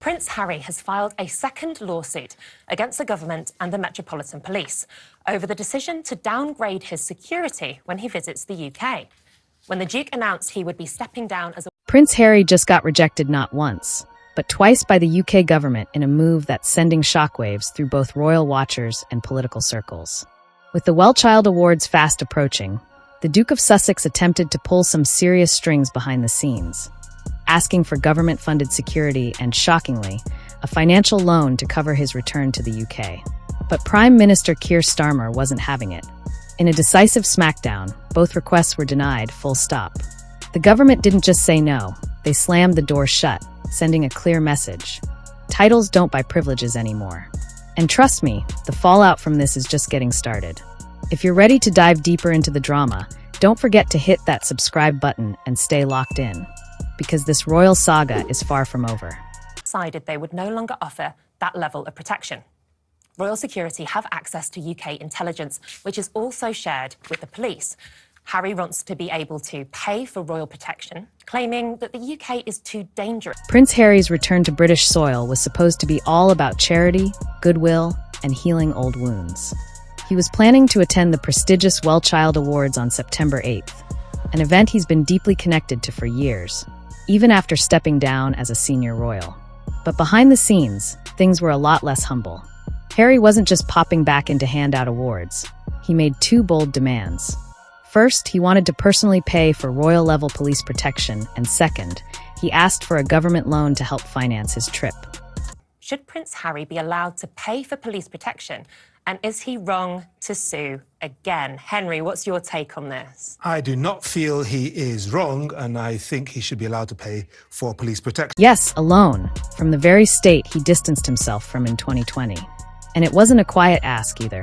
Prince Harry has filed a second lawsuit against the government and the Metropolitan Police over the decision to downgrade his security when he visits the UK. When the Duke announced he would be stepping down as a... Prince Harry just got rejected not once, but twice by the UK government in a move that's sending shockwaves through both royal watchers and political circles. With the WellChild Awards fast approaching, the Duke of Sussex attempted to pull some serious strings behind the scenes, asking for government-funded security and, shockingly, a financial loan to cover his return to the UK. But Prime Minister Keir Starmer wasn't having it. In a decisive smackdown, both requests were denied, full stop. The government didn't just say no, they slammed the door shut, sending a clear message. Titles don't buy privileges anymore. And trust me, the fallout from this is just getting started. If you're ready to dive deeper into the drama, don't forget to hit that subscribe button and stay locked in, because this royal saga is far from over. Decided they would no longer offer that level of protection. Royal security have access to UK intelligence, which is also shared with the police. Harry wants to be able to pay for royal protection, claiming that the UK is too dangerous. Prince Harry's return to British soil was supposed to be all about charity, goodwill, and healing old wounds. He was planning to attend the prestigious WellChild Awards on September 8th, an event he's been deeply connected to for years, even after stepping down as a senior royal. But behind the scenes, things were a lot less humble. Harry wasn't just popping back in to hand out awards. He made two bold demands. First, he wanted to personally pay for royal-level police protection, and second, he asked for a government loan to help finance his trip. Should Prince Harry be allowed to pay for police protection? And is he wrong to sue again? Henry, what's your take on this? I do not feel he is wrong, and I think he should be allowed to pay for police protection. Yes, a loan, from the very state he distanced himself from in 2020. And it wasn't a quiet ask either.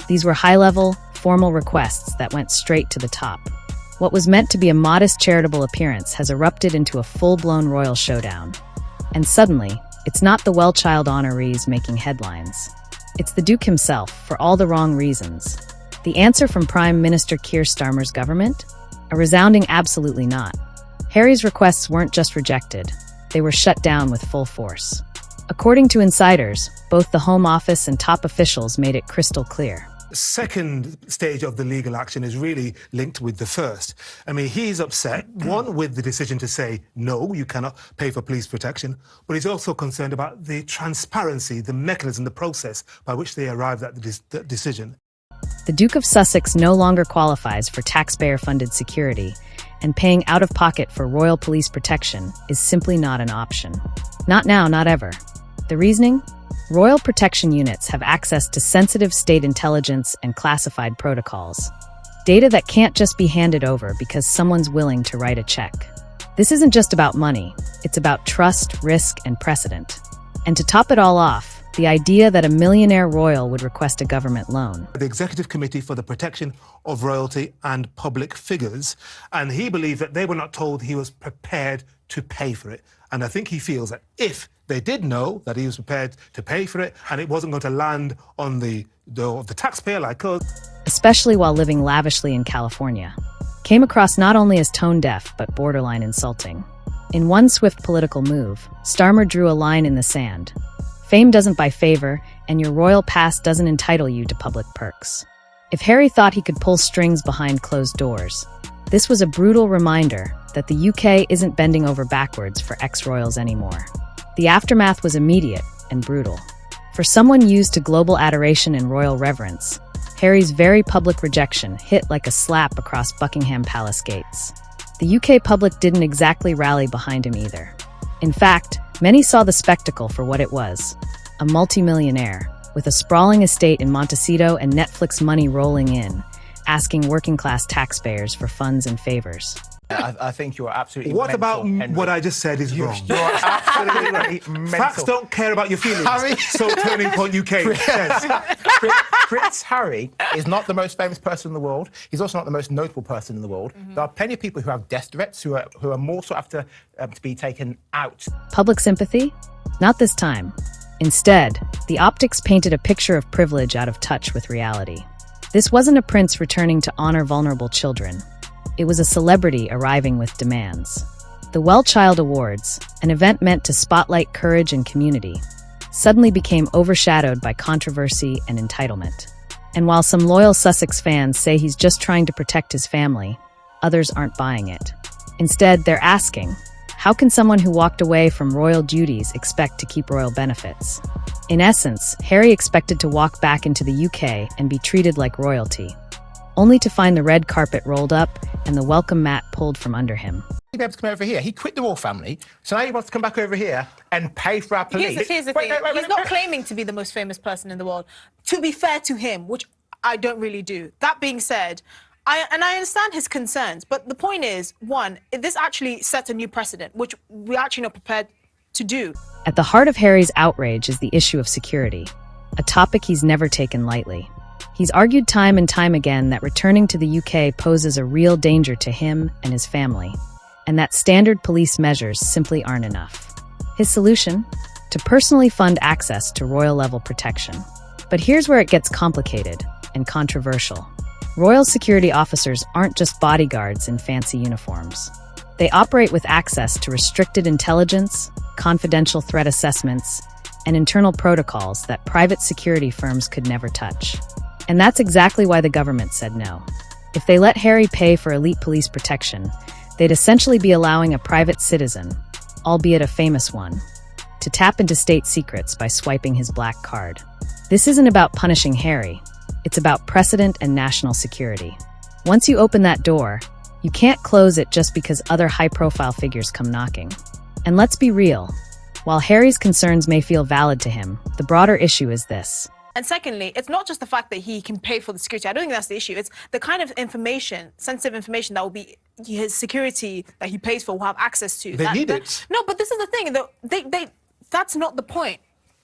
These were high-level, formal requests that went straight to the top. What was meant to be a modest charitable appearance has erupted into a full-blown royal showdown. And suddenly, it's not the WellChild honorees making headlines. It's the Duke himself, for all the wrong reasons. The answer from Prime Minister Keir Starmer's government? A resounding absolutely not. Harry's requests weren't just rejected, they were shut down with full force. According to insiders, both the Home Office and top officials made it crystal clear. The second stage of the legal action is really linked with the first. I mean, he's upset, one, with the decision to say, no, you cannot pay for police protection, but he's also concerned about the transparency, the mechanism, the process by which they arrived at the decision. The Duke of Sussex no longer qualifies for taxpayer-funded security, and paying out of pocket for royal police protection is simply not an option. Not now, not ever. The reasoning? Royal protection units have access to sensitive state intelligence and classified protocols. Data that can't just be handed over because someone's willing to write a check. This isn't just about money, it's about trust, risk, and precedent. And to top it all off, the idea that a millionaire royal would request a government loan. The Executive Committee for the Protection of Royalty and Public Figures, and he believed that they were not told he was prepared to pay for it. And I think he feels that if they did know that he was prepared to pay for it and it wasn't going to land on the taxpayer like us. Especially while living lavishly in California, came across not only as tone-deaf but borderline insulting. In one swift political move, Starmer drew a line in the sand. Fame doesn't buy favor, and your royal past doesn't entitle you to public perks. If Harry thought he could pull strings behind closed doors, this was a brutal reminder that the UK isn't bending over backwards for ex-royals anymore. The aftermath was immediate and brutal. For someone used to global adoration and royal reverence, Harry's very public rejection hit like a slap across Buckingham Palace gates. The UK public didn't exactly rally behind him either. In fact, many saw the spectacle for what it was: a multimillionaire with a sprawling estate in Montecito and Netflix money rolling in, asking working-class taxpayers for funds and favors. I think you're absolutely What mental, about Henry. what I just said is wrong? You're absolutely mental. Facts don't care about your feelings. Harry. So Turning Point UK says. Prince Harry is not the most famous person in the world. He's also not the most notable person in the world. There are plenty of people who have death threats who are more sought after to be taken out. Public sympathy? Not this time. Instead, the optics painted a picture of privilege out of touch with reality. This wasn't a prince returning to honor vulnerable children. It was a celebrity arriving with demands. The WellChild Awards, an event meant to spotlight courage and community, suddenly became overshadowed by controversy and entitlement. And while some loyal Sussex fans say he's just trying to protect his family, others aren't buying it. Instead, they're asking, how can someone who walked away from royal duties expect to keep royal benefits? In essence, Harry expected to walk back into the UK and be treated like royalty, only to find the red carpet rolled up and the welcome mat pulled from under him. He'd be able to come over here. He quit the royal family, so now he wants to come back over here and pay for our police. Here's the thing. He's not claiming to be the most famous person in the world. To be fair to him, which I don't really do. That being said, I understand his concerns, but the point is, one, this actually sets a new precedent, which we're actually not prepared to do. At the heart of Harry's outrage is the issue of security, a topic he's never taken lightly. He's argued time and time again that returning to the UK poses a real danger to him and his family, and that standard police measures simply aren't enough. His solution? To personally fund access to royal-level protection. But here's where it gets complicated and controversial. Royal security officers aren't just bodyguards in fancy uniforms. They operate with access to restricted intelligence, confidential threat assessments, and internal protocols that private security firms could never touch. And that's exactly why the government said no. If they let Harry pay for elite police protection, they'd essentially be allowing a private citizen, albeit a famous one, to tap into state secrets by swiping his black card. This isn't about punishing Harry. It's about precedent and national security. Once you open that door, you can't close it just because other high-profile figures come knocking. And let's be real. While Harry's concerns may feel valid to him, the broader issue is this. And secondly, it's not just the fact that he can pay for the security. I don't think that's the issue. It's the kind of information, sensitive information that will be his security that he pays for will have access to. They need it. No, but this is the thing. That's not the point.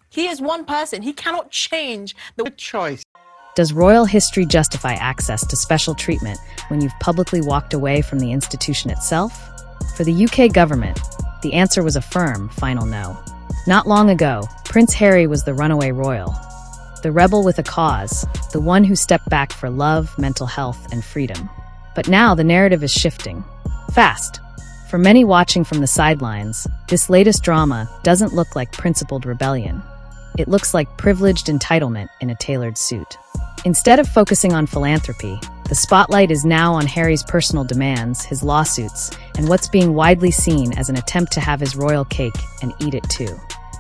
He is one person. He cannot change the choice. Does royal history justify access to special treatment when you've publicly walked away from the institution itself? For the UK government, the answer was a firm, final no. Not long ago, Prince Harry was the runaway royal, the rebel with a cause, the one who stepped back for love, mental health, and freedom. But now the narrative is shifting. Fast. For many watching from the sidelines, this latest drama doesn't look like principled rebellion. It looks like privileged entitlement in a tailored suit. Instead of focusing on philanthropy, the spotlight is now on Harry's personal demands, his lawsuits, and what's being widely seen as an attempt to have his royal cake and eat it too.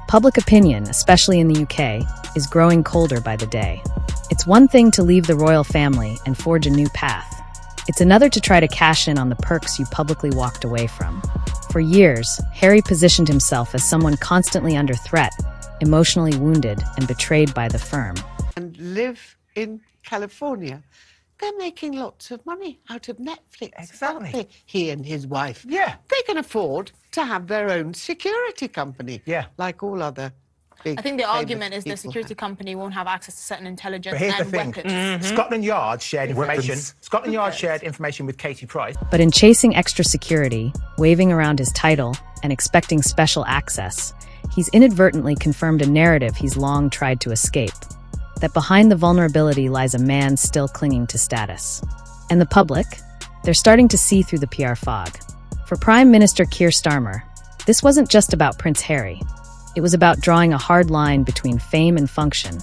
Public opinion, especially in the UK, is growing colder by the day. It's one thing to leave the royal family and forge a new path. It's another to try to cash in on the perks you publicly walked away from. For years, Harry positioned himself as someone constantly under threat, emotionally wounded, and betrayed by the firm. And live in California. They're making lots of money out of Netflix. Exactly. Aren't they? He and his wife. Yeah. They can afford to have their own security company. Yeah. Like all other big I think the famous argument is the people security have. company won't have access to certain intelligence But here's the and thing. weapons. Scotland Yard shared information. Weapons. Scotland Yard shared information with Katie Price. But in chasing extra security, waving around his title, and expecting special access, he's inadvertently confirmed a narrative he's long tried to escape. That behind the vulnerability lies a man still clinging to status. And the public? They're starting to see through the PR fog. For Prime Minister Keir Starmer, this wasn't just about Prince Harry. It was about drawing a hard line between fame and function,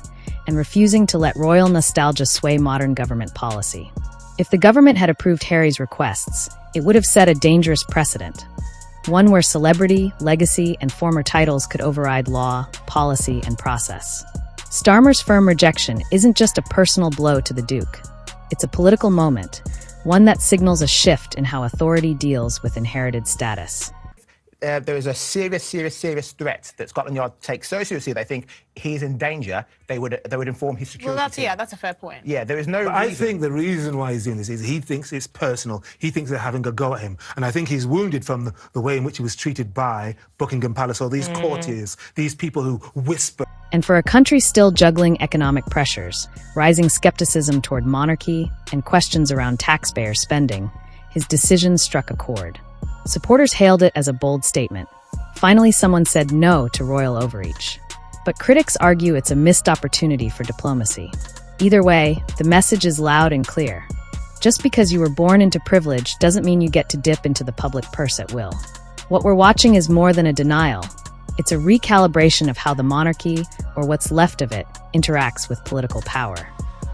and refusing to let royal nostalgia sway modern government policy. If the government had approved Harry's requests, it would have set a dangerous precedent. One where celebrity, legacy, and former titles could override law, policy, and process. Starmer's firm rejection isn't just a personal blow to the Duke. It's a political moment, one that signals a shift in how authority deals with inherited status. There is a serious threat that Scotland Yard takes so seriously they think he's in danger, they would inform his security Well, team. that's a fair point. Yeah, there is no reason. I think the reason why he's doing this is he thinks it's personal. He thinks they're having a go at him. And I think he's wounded from the way in which he was treated by Buckingham Palace, or these courtiers, these people who whisper. And for a country still juggling economic pressures, rising skepticism toward monarchy, and questions around taxpayer spending, his decision struck a chord. Supporters hailed it as a bold statement. Finally, someone said no to royal overreach. But critics argue it's a missed opportunity for diplomacy. Either way, the message is loud and clear. Just because you were born into privilege doesn't mean you get to dip into the public purse at will. What we're watching is more than a denial. It's a recalibration of how the monarchy, or what's left of it, interacts with political power.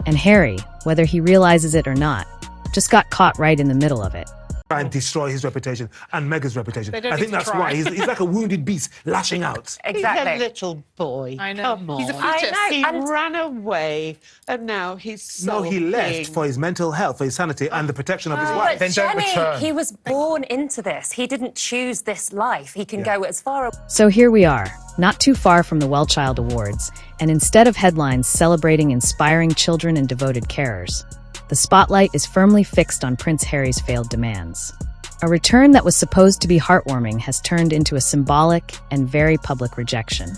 And Harry, whether he realizes it or not, just got caught right in the middle of it. And destroy his reputation and Meghan's reputation. They don't I think need to that's try. why he's like a wounded beast lashing out. Exactly. He's a little boy. I know. Come on. He's a I fetus. know. He And- ran away, and now he's No, he left sulking. for his mental health, for his sanity, and the protection of his But wife. Then don't Jenny, return. he was born into this. He didn't choose this life. He can go as far away. So here we are, not too far from the WellChild Awards, and instead of headlines celebrating inspiring children and devoted carers, the spotlight is firmly fixed on Prince Harry's failed demands. A return that was supposed to be heartwarming has turned into a symbolic and very public rejection.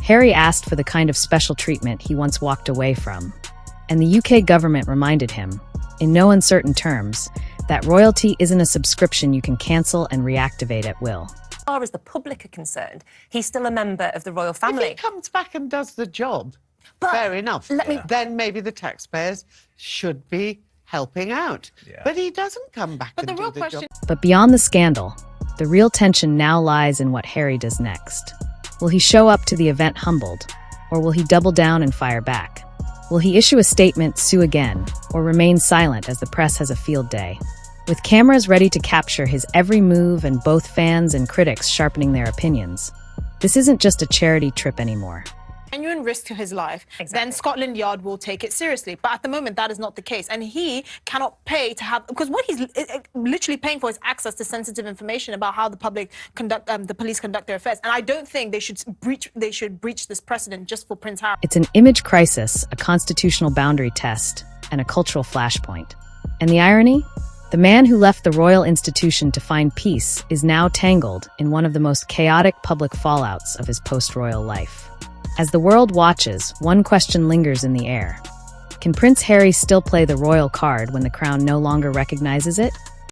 Harry asked for the kind of special treatment he once walked away from, and the UK government reminded him, in no uncertain terms, that royalty isn't a subscription you can cancel and reactivate at will. As far as the public are concerned, he's still a member of the royal If family. he comes back and does the job, But fair enough. let me- Then maybe the taxpayers should be helping out. But he doesn't come back But and the real do the question job. But beyond the scandal, the real tension now lies in what Harry does next. Will he show up to the event humbled, or will he double down and fire back? Will he issue a statement, sue again, or remain silent as the press has a field day? With cameras ready to capture his every move and both fans and critics sharpening their opinions, this isn't just a charity trip anymore. genuine risk to his life, Exactly. then Scotland Yard will take it seriously. But at the moment, that is not the case. And he cannot pay to have, because what he's literally paying for is access to sensitive information about how the the police conduct their affairs. And I don't think they should breach this precedent just for Prince Harry. It's an image crisis, a constitutional boundary test, and a cultural flashpoint. And the irony? The man who left the royal institution to find peace is now tangled in one of the most chaotic public fallouts of his post-royal life. As the world watches, one question lingers in the air. Can Prince Harry still play the royal card when the crown no longer recognizes it?